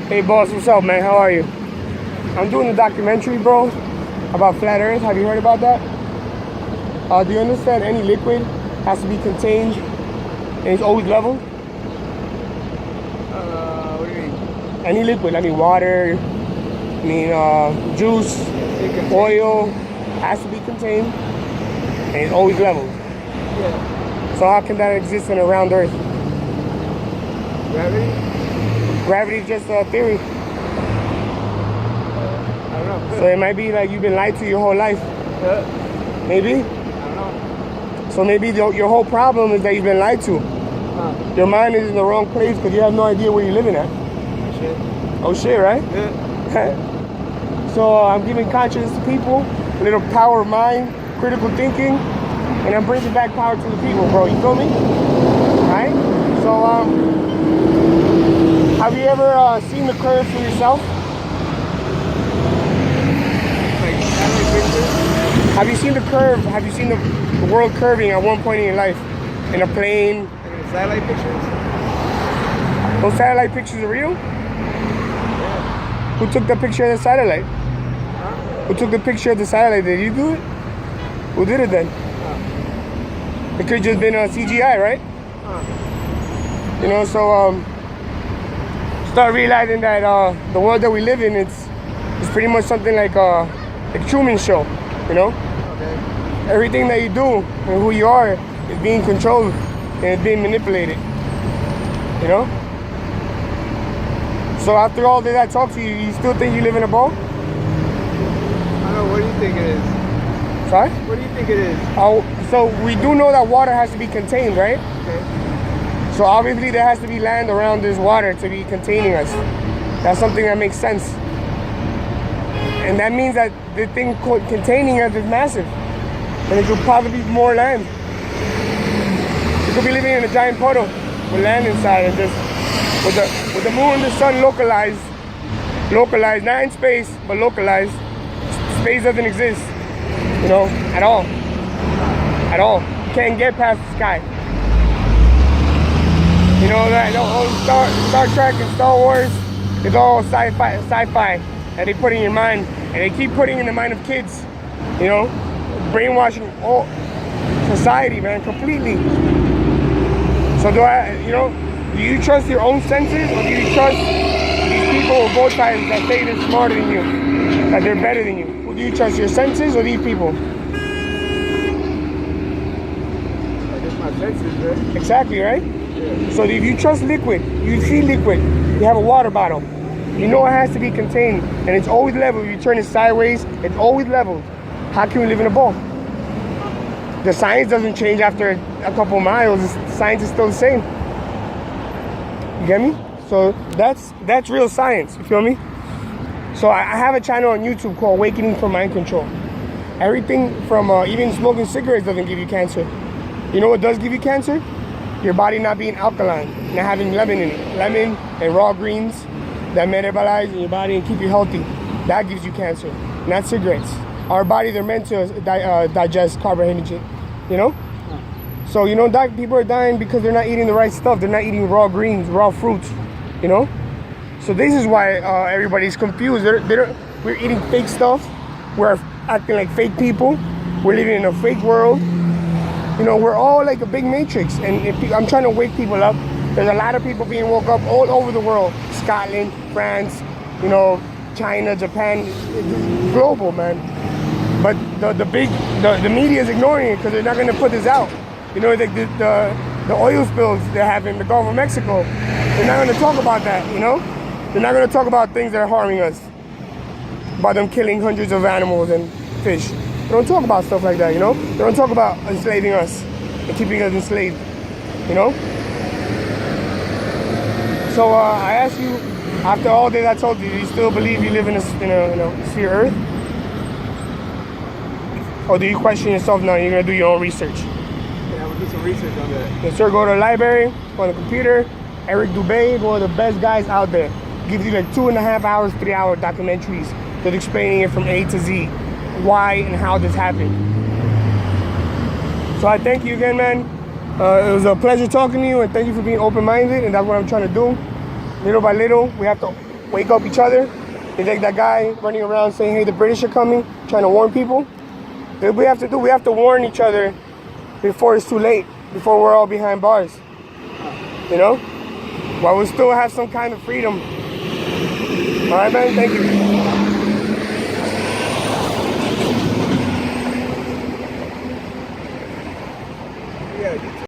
Hey boss, what's up, man? How are you? I'm doing a documentary, bro, about flat Earth. Have you heard about that? Do you understand any liquid has to be contained and it's always level? What do you mean? Any liquid, I mean water, juice, oil, has to be contained and it's always level. Yeah. So how can that exist in a round Earth? Gravity? Gravity is just a theory. I don't know. So it might be like you've been lied to your whole life. Maybe? I don't know. So maybe your whole problem is that you've been lied to. Your mind is in the wrong place because you have no idea where you're living at. Shit. Oh shit, right? Yeah. So I'm giving consciousness to people, a little power of mind, critical thinking, and I'm bringing back power to the people, bro. You feel me? Right? So have you ever seen the curve for yourself? Like satellite pictures? Have you seen the curve? Have you seen the world curving at one point in your life? In a plane? Like the satellite pictures? Those satellite pictures are real? Yeah. Who took the picture of the satellite? Huh? Who took the picture of the satellite? Did you do it? Who did it then? It could have just been a CGI, right? You know, so start realizing that the world that we live in, it's pretty much something like Truman Show, you know? Okay. Everything that you do and who you are is being controlled and it's being manipulated, you know? So after all that I talk to you, you still think you live in a ball? I don't know. What do you think it is? Sorry? What do you think it is? So we do know that water has to be contained, right? Okay. So obviously there has to be land around this water to be containing us. That's something that makes sense. And that means that the thing containing us is massive. And it could probably be more land. You could be living in a giant puddle with land inside and just with the moon and the sun localized, not in space, but localized. Space doesn't exist, you know, at all. At all. You can't get past the sky. You know that whole Star Trek and Star Wars is all sci-fi that they put in your mind, and they keep putting in the mind of kids. You know, brainwashing all society, man, completely. So do you trust your own senses, or do you trust these people with bow ties that say they're smarter than you, that they're better than you? Who do you trust, your senses or these people? I guess my senses, right? Exactly, right? Yeah. So if you trust liquid, you see liquid, you have a water bottle, you know it has to be contained, and it's always level. If you turn it sideways, it's always level. How can we live in a ball? The science doesn't change after a couple miles. The science is still the same. You get me? So that's real science. You feel me? So I have a channel on YouTube called Awakening from Mind Control. Everything from even smoking cigarettes doesn't give you cancer. You know what does give you cancer? Your body not being alkaline, not having lemon in it. Lemon and raw greens that metabolize in your body and keep you healthy. That gives you cancer, not cigarettes. Our bodies are meant to digest carbohydrate, you know? So, you know, people are dying because they're not eating the right stuff. They're not eating raw greens, raw fruits, you know? So this is why everybody's confused. We're eating fake stuff. We're acting like fake people. We're living in a fake world. You know, we're all like a big matrix. And I'm trying to wake people up. There's a lot of people being woke up all over the world. Scotland, France, you know, China, Japan. It's global, man. But the media is ignoring it because they're not going to put this out. You know, the oil spills they have in the Gulf of Mexico. They're not going to talk about that, you know? They're not going to talk about things that are harming us. About them killing hundreds of animals and fish. They don't talk about stuff like that, you know? They don't talk about enslaving us and keeping us enslaved, you know? So I ask you, after all that I told you, do you still believe you live in a sphere Earth? Or do you question yourself now? You're going to do your own research? Yeah, we'll do some research on that. Yes, sir. Go to the library, go on the computer. Eric Dubay, one of the best guys out there. Gives you like 2.5 hours, 3-hour documentaries that explaining it from A to Z. Why and how this happened. So I thank you again, man. It was a pleasure talking to you, and thank you for being open-minded, and that's what I'm trying to do. Little by little, we have to wake up each other. It's like that guy running around saying, hey, the British are coming, trying to warn people. That's what we have to do. We have to warn each other before it's too late, before we're all behind bars. You know? While we still have some kind of freedom. All right, man? Thank you.